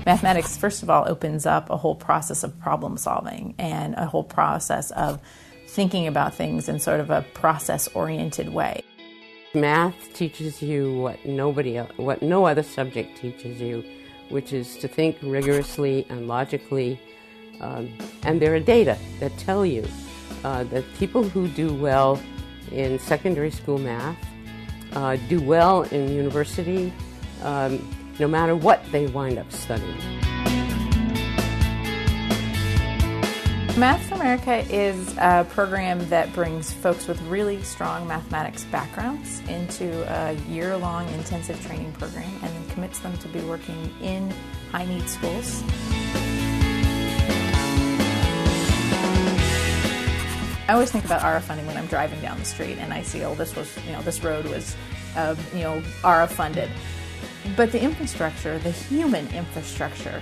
Mathematics, first of all, opens up a whole process of problem solving and a whole process of thinking about things in sort of a process-oriented way. Math teaches you what no other subject teaches you, which is to think rigorously and logically. And there are data that tell you that people who do well in secondary school math do well in university, no matter what they wind up studying. Math for America is a program that brings folks with really strong mathematics backgrounds into a year-long intensive training program and then commits them to be working in high-need schools. I always think about ARA funding when I'm driving down the street and I see, oh, this road was, ARA funded. But the infrastructure, the human infrastructure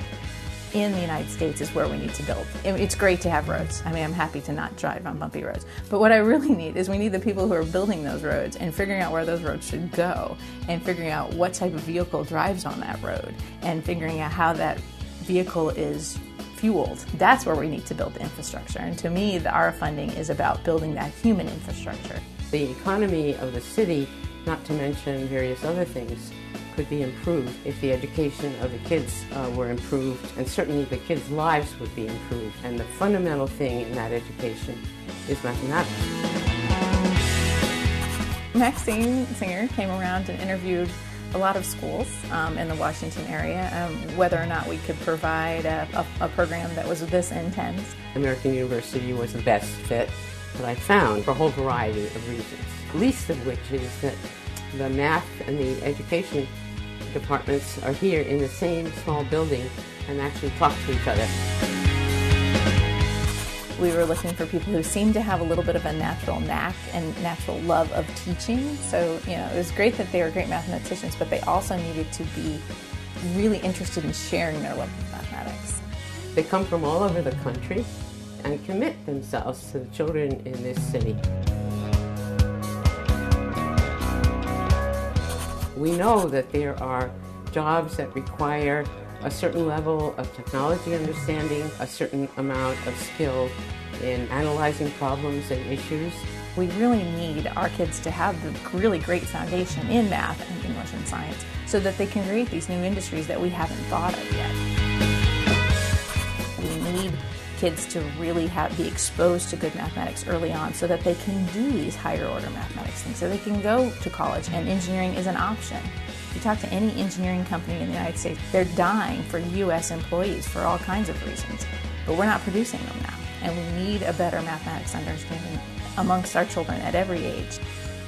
in the United States is where we need to build. It's great to have roads. I mean, I'm happy to not drive on bumpy roads. But what I really need is we need the people who are building those roads and figuring out where those roads should go and figuring out what type of vehicle drives on that road and figuring out how that vehicle is fueled. That's where we need to build the infrastructure. And to me, the ARA funding is about building that human infrastructure. The economy of the city, not to mention various other things, could be improved if the education of the kids were improved, and certainly the kids' lives would be improved. And the fundamental thing in that education is mathematics. Maxine Singer came around and interviewed a lot of schools in the Washington area, whether or not we could provide a program that was this intense. American University was the best fit that I found for a whole variety of reasons, least of which is that the math and the education departments are here in the same small building and actually talk to each other. We were looking for people who seemed to have a little bit of a natural knack and natural love of teaching. So, it was great that they were great mathematicians, but they also needed to be really interested in sharing their love of mathematics. They come from all over the country and commit themselves to the children in this city. We know that there are jobs that require a certain level of technology understanding, a certain amount of skill in analyzing problems and issues. We really need our kids to have the really great foundation in math and English and science so that they can create these new industries that we haven't thought of yet. We need kids to really be exposed to good mathematics early on so that they can do these higher order mathematics things, so they can go to college, and engineering is an option. If you talk to any engineering company in the United States, they're dying for U.S. employees for all kinds of reasons, but we're not producing them now, and we need a better mathematics understanding amongst our children at every age.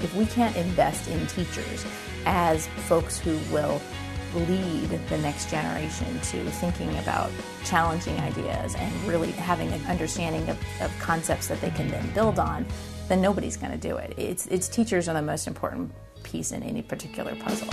If we can't invest in teachers as folks who will lead the next generation to thinking about challenging ideas and really having an understanding of concepts that they can then build on, then nobody's going to do it. It's teachers are the most important piece in any particular puzzle.